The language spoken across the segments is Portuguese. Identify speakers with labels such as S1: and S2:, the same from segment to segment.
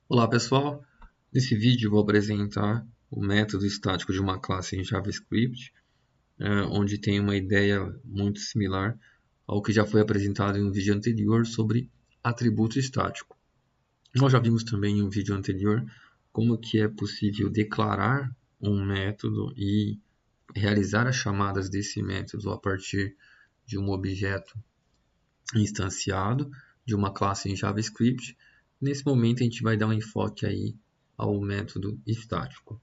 S1: Olá pessoal, nesse vídeo eu vou apresentar o método estático de uma classe em JavaScript, onde tem uma ideia muito similar ao que já foi apresentado em um vídeo anterior sobre atributo estático. Nós já vimos também em um vídeo anterior como que é possível declarar um método e realizar as chamadas desse método a partir de um objeto instanciado de uma classe em JavaScript. Nesse momento a gente vai dar um enfoque aí ao método estático.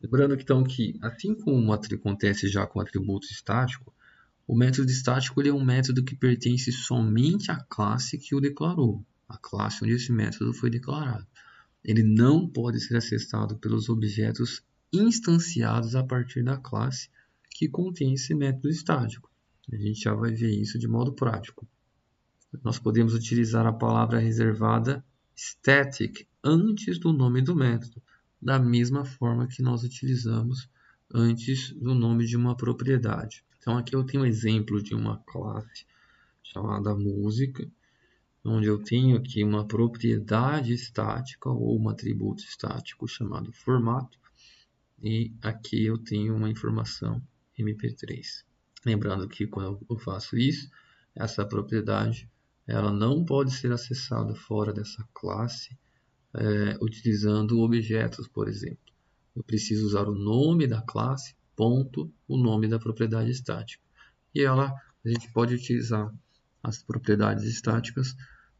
S1: Lembrando então que, assim como acontece já com o atributo estático, o método estático ele é um método que pertence somente à classe que o declarou, a classe onde esse método foi declarado. Ele não pode ser acessado pelos objetos instanciados a partir da classe que contém esse método estático. A gente já vai ver isso de modo prático. Nós podemos utilizar a palavra reservada static antes do nome do método, da mesma forma que nós utilizamos antes do nome de uma propriedade. Então aqui eu tenho um exemplo de uma classe chamada música, onde eu tenho aqui uma propriedade estática ou um atributo estático chamado formato, e aqui eu tenho uma informação MP3. Lembrando que quando eu faço isso, essa propriedade ela não pode ser acessada fora dessa classe utilizando objetos, por exemplo. Eu preciso usar o nome da classe, ponto, o nome da propriedade estática. E a gente pode utilizar as propriedades estáticas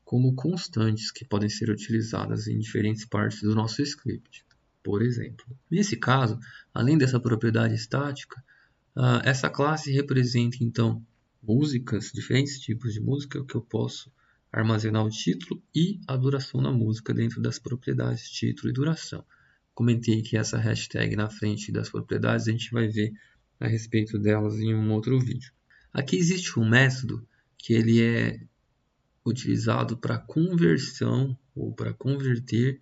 S1: como constantes que podem ser utilizadas em diferentes partes do nosso script. Por exemplo, nesse caso, além dessa propriedade estática, essa classe representa então músicas, diferentes tipos de música que eu posso armazenar o título e a duração da música dentro das propriedades título e duração. Comentei que essa hashtag na frente das propriedades a gente vai ver a respeito delas em um outro vídeo. Aqui existe um método que ele é utilizado para conversão ou para converter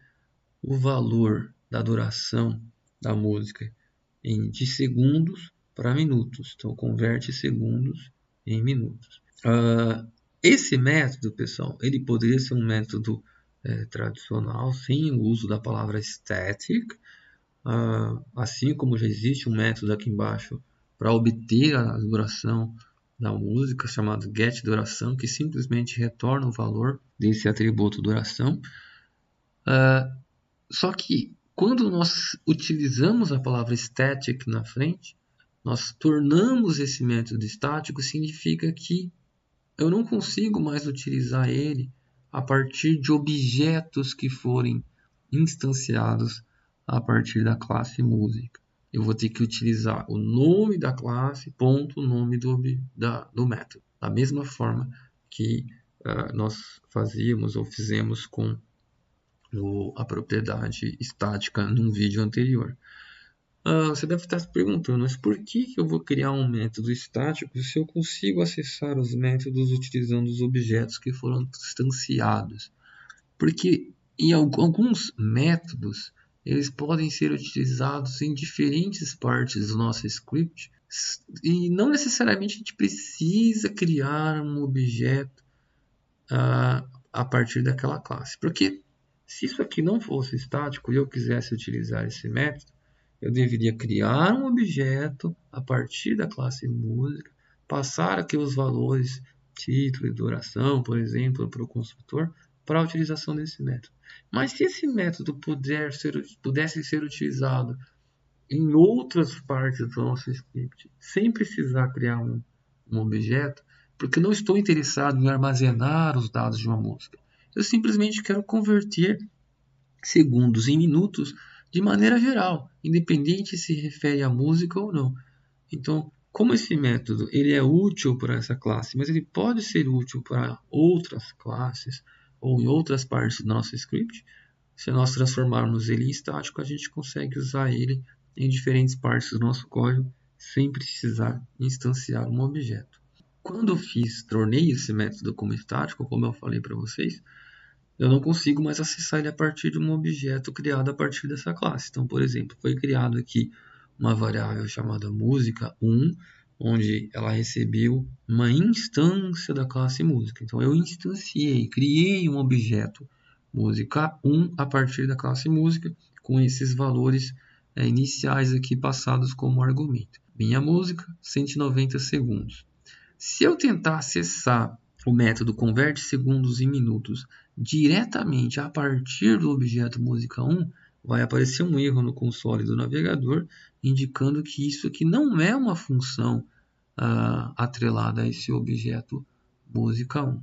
S1: o valor da duração da música de segundos para minutos. Então, converte segundos em minutos. Esse método, pessoal, ele poderia ser um método tradicional, sem o uso da palavra static, assim como já existe um método aqui embaixo para obter a duração da música, chamado getDuração, que simplesmente retorna o valor desse atributo duração. Só que quando nós utilizamos a palavra static na frente, nós tornamos esse método estático, significa que eu não consigo mais utilizar ele a partir de objetos que forem instanciados a partir da classe música. Eu vou ter que utilizar o nome da classe, ponto, o nome do método. Da mesma forma que nós fazíamos ou fizemos com a propriedade estática num vídeo anterior. Você deve estar se perguntando, mas por que eu vou criar um método estático se eu consigo acessar os métodos utilizando os objetos que foram instanciados? Porque em alguns métodos eles podem ser utilizados em diferentes partes do nosso script e não necessariamente a gente precisa criar um objeto a partir daquela classe. Porque se isso aqui não fosse estático e eu quisesse utilizar esse método, eu deveria criar um objeto a partir da classe música, passar aqui os valores título e duração, por exemplo, para o construtor, para a utilização desse método. Mas se esse método pudesse ser utilizado em outras partes do nosso script, sem precisar criar um objeto, porque não estou interessado em armazenar os dados de uma música. Eu simplesmente quero converter segundos em minutos de maneira geral, independente se refere à música ou não. Então, como esse método ele é útil para essa classe, mas ele pode ser útil para outras classes ou em outras partes do nosso script, se nós transformarmos ele em estático, a gente consegue usar ele em diferentes partes do nosso código sem precisar instanciar um objeto. Quando eu tornei esse método como estático, como eu falei para vocês, eu não consigo mais acessar ele a partir de um objeto criado a partir dessa classe. Então, por exemplo, foi criado aqui uma variável chamada música1, onde ela recebeu uma instância da classe música. Então, eu instanciei, criei um objeto música 1 a partir da classe música, com esses valores iniciais aqui passados como argumento. Minha música, 190 segundos. Se eu tentar acessar o método converte segundos em minutos diretamente a partir do objeto música 1, vai aparecer um erro no console do navegador, indicando que isso aqui não é uma função atrelada a esse objeto música 1.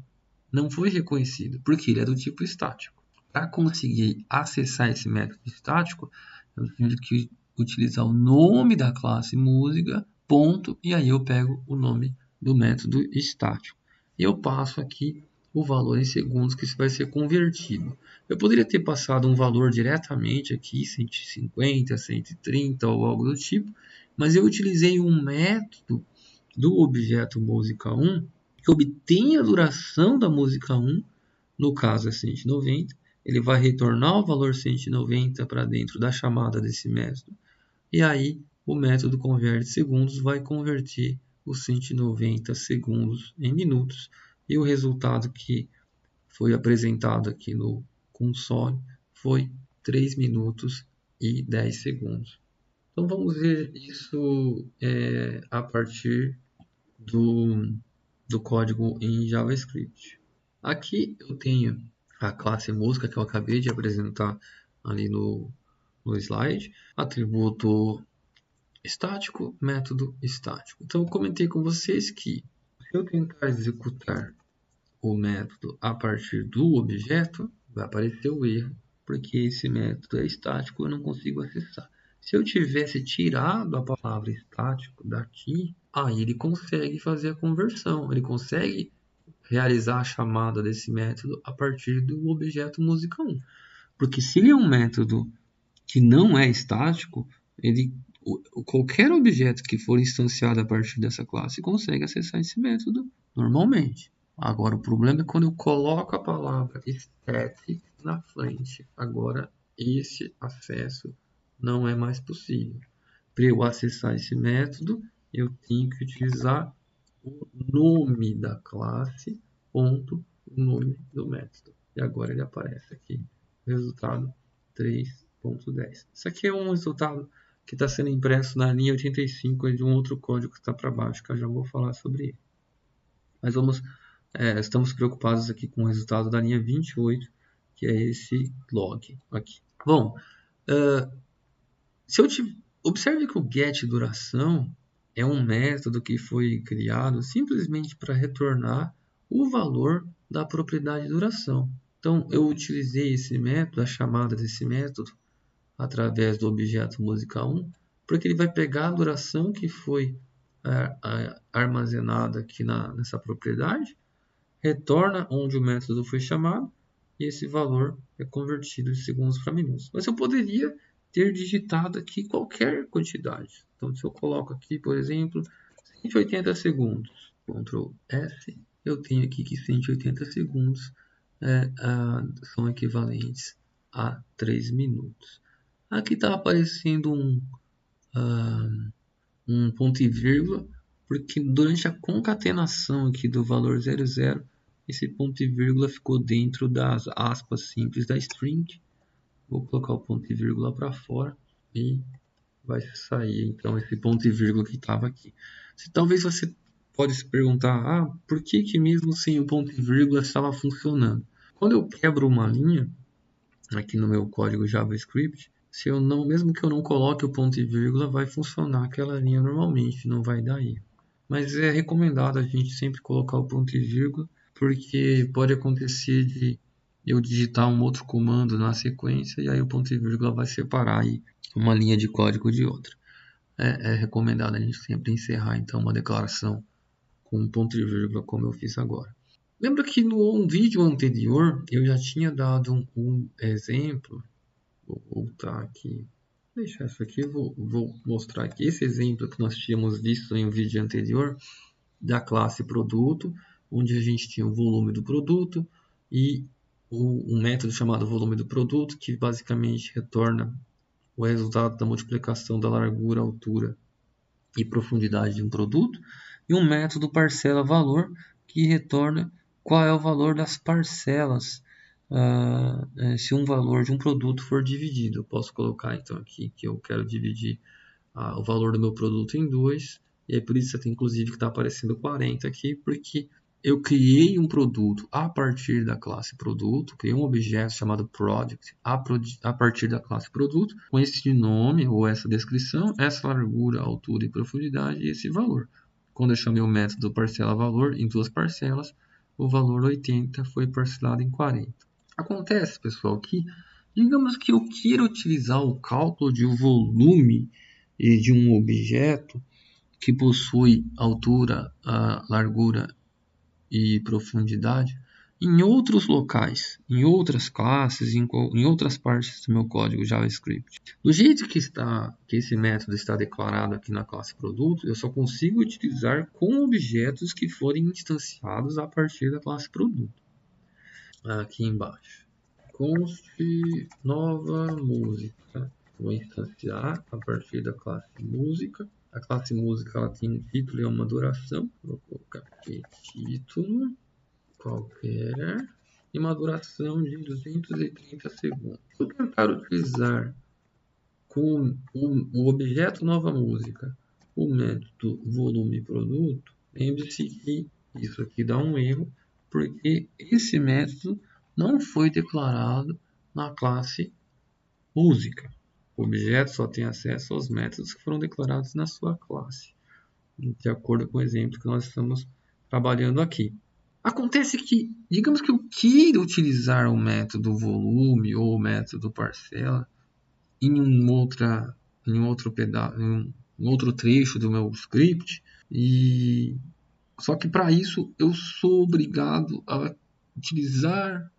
S1: Não foi reconhecido, porque ele é do tipo estático. Para conseguir acessar esse método estático, eu tenho que utilizar o nome da classe música, ponto, e aí eu pego o nome do método estático. E eu passo aqui o valor em segundos que isso vai ser convertido. Eu poderia ter passado um valor diretamente aqui, 150, 130 ou algo do tipo, mas eu utilizei um método do objeto música 1 que obtém a duração da música 1, no caso é 190, ele vai retornar o valor 190 para dentro da chamada desse método, e aí o método converte segundos vai converter os 190 segundos em minutos, e o resultado que foi apresentado aqui no console foi 3 minutos e 10 segundos. Então vamos ver isso a partir do código em JavaScript. Aqui eu tenho a classe música que eu acabei de apresentar ali no slide, atributo estático, método estático. Então eu comentei com vocês que se eu tentar executar o método a partir do objeto, vai aparecer o erro, porque esse método é estático e eu não consigo acessar. Se eu tivesse tirado a palavra estático daqui, aí ele consegue fazer a conversão, ele consegue realizar a chamada desse método a partir do objeto música 1. Porque se ele é um método que não é estático, qualquer objeto que for instanciado a partir dessa classe consegue acessar esse método normalmente. Agora, o problema é quando eu coloco a palavra static na frente. Agora, esse acesso não é mais possível. Para eu acessar esse método, eu tenho que utilizar o nome da classe, ponto, o nome do método. E agora ele aparece aqui. Resultado 3.10. Isso aqui é um resultado que está sendo impresso na linha 85 de um outro código que está para baixo, que eu já vou falar sobre ele. Mas estamos preocupados aqui com o resultado da linha 28, que é esse log aqui. Bom, observe que o getDuração é um método que foi criado simplesmente para retornar o valor da propriedade duração. Então, eu utilizei esse método, a chamada desse método, através do objeto música 1, porque ele vai pegar a duração que foi armazenada aqui nessa propriedade, retorna onde o método foi chamado, e esse valor é convertido de segundos para minutos. Mas eu poderia ter digitado aqui qualquer quantidade. Então, se eu coloco aqui, por exemplo, 180 segundos, Ctrl S, eu tenho aqui que 180 segundos são equivalentes a 3 minutos. Aqui está aparecendo um ponto e vírgula, porque durante a concatenação aqui do valor 00, esse ponto e vírgula ficou dentro das aspas simples da string. Vou colocar o ponto e vírgula para fora e vai sair então esse ponto e vírgula que estava aqui. Talvez você pode se perguntar, por que mesmo sem o ponto e vírgula estava funcionando? Quando eu quebro uma linha aqui no meu código JavaScript, mesmo que eu não coloque o ponto e vírgula, vai funcionar aquela linha normalmente, não vai dar erro. Mas é recomendado a gente sempre colocar o ponto e vírgula, porque pode acontecer de eu digitar um outro comando na sequência e aí o ponto e vírgula vai separar aí uma linha de código de outra. É recomendado a gente sempre encerrar então uma declaração com um ponto e vírgula, como eu fiz agora. Lembra que no vídeo anterior eu já tinha dado um exemplo. Vou voltar aqui, deixar isso aqui, vou mostrar aqui esse exemplo que nós tínhamos visto em um vídeo anterior da classe produto, onde a gente tinha o volume do produto e um método chamado volume do produto, que basicamente retorna o resultado da multiplicação da largura, altura e profundidade de um produto, e um método parcela valor, que retorna qual é o valor das parcelas se um valor de um produto for dividido. Eu posso colocar então aqui que eu quero dividir o valor do meu produto em 2, e aí por isso até inclusive que está aparecendo 40 aqui, porque eu criei um produto a partir da classe produto, criei um objeto chamado project a partir da classe produto, com esse nome ou essa descrição, essa largura, altura e profundidade e esse valor. Quando eu chamei o método parcela valor em 2 parcelas, o valor 80 foi parcelado em 40. Acontece, pessoal, que digamos que eu queira utilizar o cálculo de volume de um objeto que possui altura, largura e profundidade em outros locais, em outras classes, em outras partes do meu código JavaScript. Do jeito que esse método está declarado aqui na classe produto, eu só consigo utilizar com objetos que forem instanciados a partir da classe produto. Aqui embaixo. Const nova música. Vou instanciar a partir da classe música. A classe música ela tem um título e uma duração. Vou colocar aqui título qualquer e uma duração de 230 segundos. Se eu tentar utilizar com o objeto nova música o método volume produto, lembre-se que isso aqui dá um erro, porque esse método não foi declarado na classe música. O objeto só tem acesso aos métodos que foram declarados na sua classe, de acordo com o exemplo que nós estamos trabalhando aqui. Acontece que, digamos que eu queira utilizar o método volume ou o método parcela em um outro trecho do meu script, só que para isso eu sou obrigado a utilizar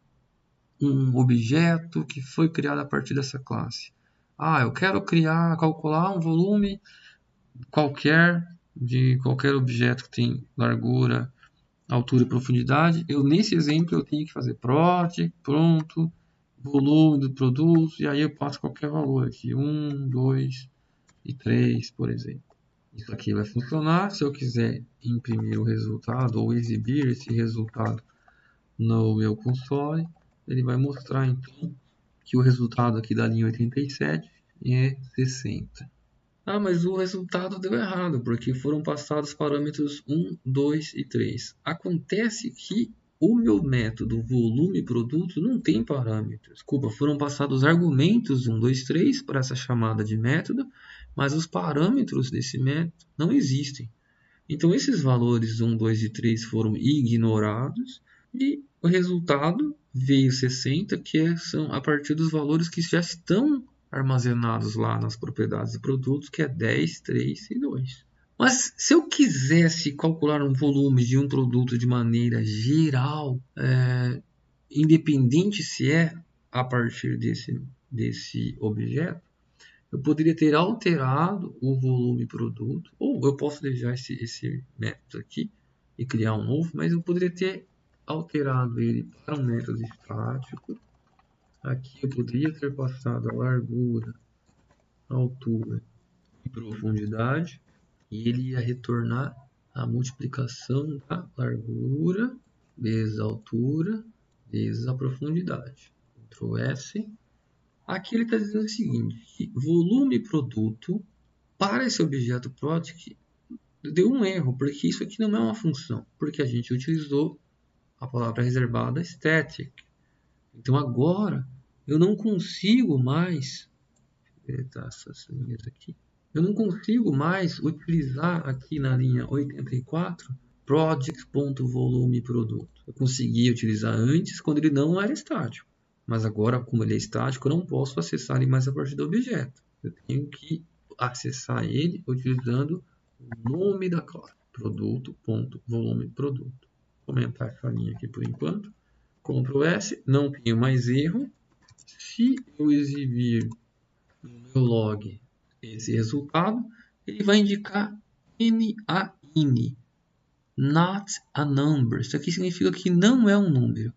S1: um objeto que foi criado a partir dessa classe. Eu quero calcular um volume qualquer de qualquer objeto que tem largura, altura e profundidade. Nesse exemplo eu tenho que fazer prod, pronto, volume do produto, e aí eu passo qualquer valor aqui, 1, 2 e 3, por exemplo. Isso aqui vai funcionar se eu quiser imprimir o resultado ou exibir esse resultado no meu console. Ele vai mostrar então que o resultado aqui da linha 87 é 60. Mas o resultado deu errado, porque foram passados parâmetros 1, 2 e 3. Acontece que o meu método volume produto não tem parâmetros. Foram passados argumentos 1, 2, 3 para essa chamada de método, mas os parâmetros desse método não existem. Então esses valores 1, 2 e 3 foram ignorados e o resultado veio 60, que são a partir dos valores que já estão armazenados lá nas propriedades de produtos, que é 10, 3 e 2. Mas se eu quisesse calcular um volume de um produto de maneira geral, independente se é a partir desse objeto, eu poderia ter alterado o volume produto, ou eu posso deixar esse método aqui e criar um novo, mas eu poderia ter alterado ele para um método estático. Aqui eu poderia ter passado a largura, altura e profundidade, e ele ia retornar a multiplicação da largura vezes a altura vezes a profundidade. Ctrl S. Aqui ele está dizendo o seguinte, que volume produto para esse objeto project deu um erro, porque isso aqui não é uma função, porque a gente utilizou a palavra reservada static. Então agora eu não consigo mais essas linhas aqui. Eu não consigo mais utilizar aqui na linha 84 project.volume produto. Eu conseguia utilizar antes quando ele não era estático. Mas agora, como ele é estático, eu não posso acessar ele mais a partir do objeto. Eu tenho que acessar ele utilizando o nome da classe, produto.volume produto. Vou aumentar essa linha aqui por enquanto. Ctrl S, não tenho mais erro. Se eu exibir no meu log esse resultado, ele vai indicar NaIn, not a number. Isso aqui significa que não é um número.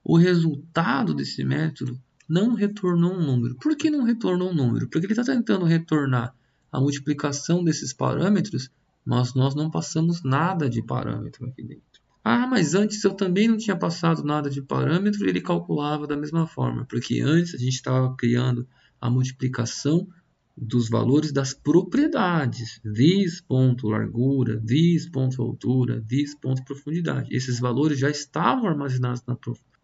S1: O resultado desse método não retornou um número. Por que não retornou um número? Porque ele está tentando retornar a multiplicação desses parâmetros, mas nós não passamos nada de parâmetro aqui dentro. Ah, mas antes eu também não tinha passado nada de parâmetro e ele calculava da mesma forma, porque antes a gente estava criando a multiplicação dos valores das propriedades. This ponto largura, this ponto altura, this ponto profundidade. Esses valores já estavam armazenados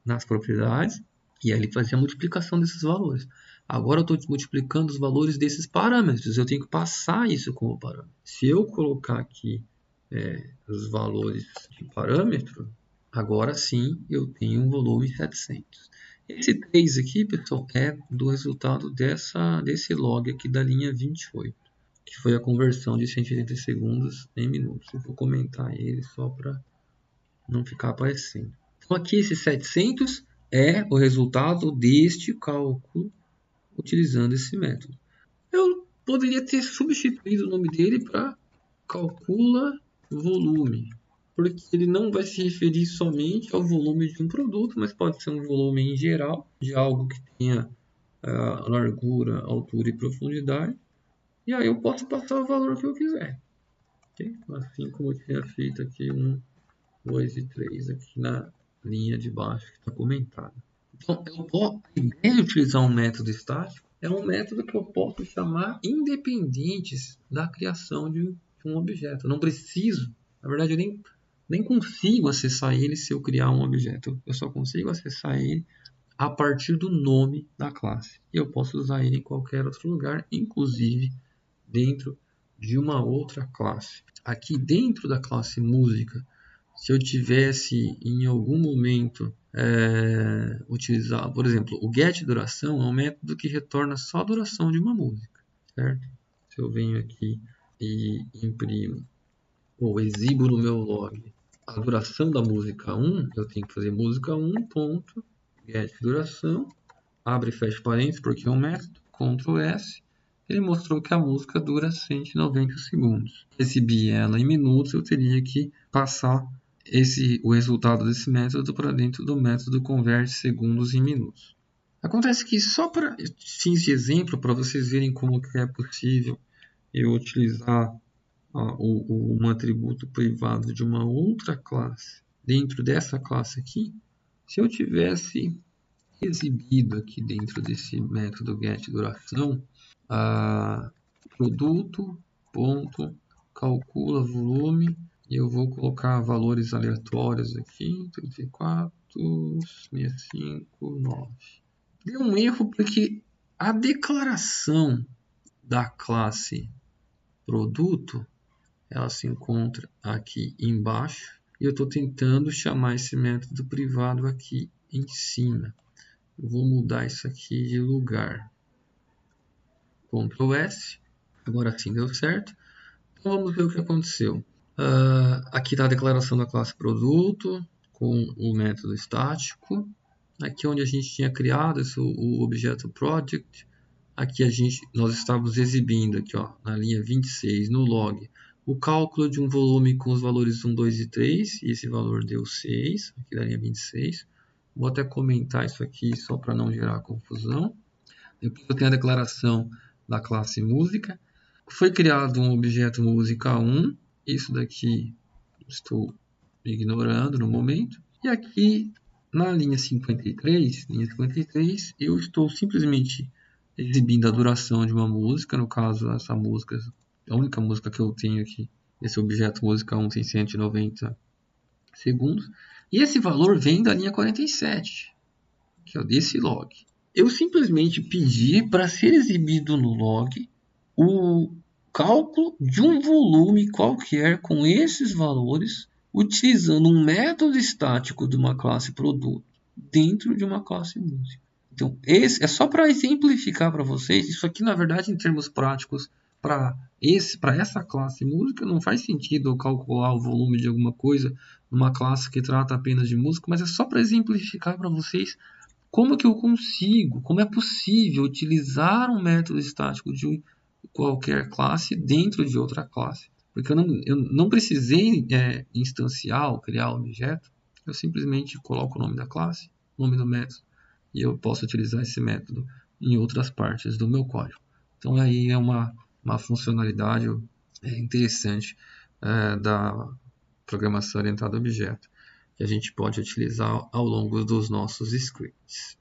S1: nas propriedades e aí ele fazia a multiplicação desses valores. Agora eu estou multiplicando os valores desses parâmetros. Eu tenho que passar isso como parâmetro. Se eu colocar aqui os valores de parâmetro, agora sim eu tenho um volume 700. Esse 3 aqui, pessoal, é do resultado desse log aqui da linha 28, que foi a conversão de 180 segundos em minutos. Eu vou comentar ele só para não ficar aparecendo. Então aqui esse 700 é o resultado deste cálculo utilizando esse método. Eu poderia ter substituído o nome dele para calcula volume, porque ele não vai se referir somente ao volume de um produto, mas pode ser um volume em geral de algo que tenha largura, altura e profundidade. E aí eu posso passar o valor que eu quiser. Okay? Assim como eu tinha feito aqui 1, 2 e 3 aqui na linha de baixo que está comentada. Então, a ideia de utilizar um método estático é um método que eu posso chamar independentes da criação de um objeto. Eu não preciso, na verdade, eu nem consigo acessar ele se eu criar um objeto. Eu só consigo acessar ele a partir do nome da classe. E eu posso usar ele em qualquer outro lugar, inclusive dentro de uma outra classe. Aqui dentro da classe música, se eu tivesse em algum momento utilizar, por exemplo, o getDuração é um método que retorna só a duração de uma música, certo? Se eu venho aqui e imprimo ou exibo no meu log a duração da música 1, eu tenho que fazer música 1 ponto getDuração, abre e fecha parênteses porque é um método, Ctrl S. Ele mostrou que a música dura 190 segundos. Recebi ela em minutos, eu teria que passar o resultado desse método para dentro do método converte segundos em minutos. Acontece que só para fins de exemplo, para vocês verem como que é possível eu utilizar um atributo privado de uma outra classe dentro dessa classe aqui, se eu tivesse exibido aqui dentro desse método getDuração produto ponto calcula volume e eu vou colocar valores aleatórios aqui, 34, 65, 9. Deu um erro porque a declaração da classe produto ela se encontra aqui embaixo e eu estou tentando chamar esse método privado aqui em cima. Eu vou mudar isso aqui de lugar. Ctrl S. Agora sim deu certo. Então vamos ver o que aconteceu. Aqui está a declaração da classe produto com o método estático. Aqui onde a gente tinha criado o objeto project. Aqui nós estávamos exibindo aqui, ó, na linha 26 no log o cálculo de um volume com os valores 1, 2 e 3. E esse valor deu 6, aqui da linha 26. Vou até comentar isso aqui só para não gerar confusão. Depois eu tenho a declaração da classe música. Foi criado um objeto música 1. Isso daqui estou ignorando no momento. E aqui na linha 53, eu estou simplesmente exibindo a duração de uma música. No caso, essa música, a única música que eu tenho aqui, esse objeto música 1 tem 190 segundos. E esse valor vem da linha 47, que é desse log. Eu simplesmente pedi para ser exibido no log o cálculo de um volume qualquer com esses valores, utilizando um método estático de uma classe produto dentro de uma classe música. Então, esse é só para exemplificar para vocês. Isso aqui, na verdade, em termos práticos, para essa classe música, não faz sentido eu calcular o volume de alguma coisa numa classe que trata apenas de música, mas é só para exemplificar para vocês como que eu consigo, como é possível utilizar um método estático de qualquer classe dentro de outra classe. Porque eu não precisei instanciar ou criar um objeto, eu simplesmente coloco o nome da classe, o nome do método, e eu posso utilizar esse método em outras partes do meu código. Então aí é uma funcionalidade interessante da programação orientada a objeto. que a gente pode utilizar ao longo dos nossos scripts.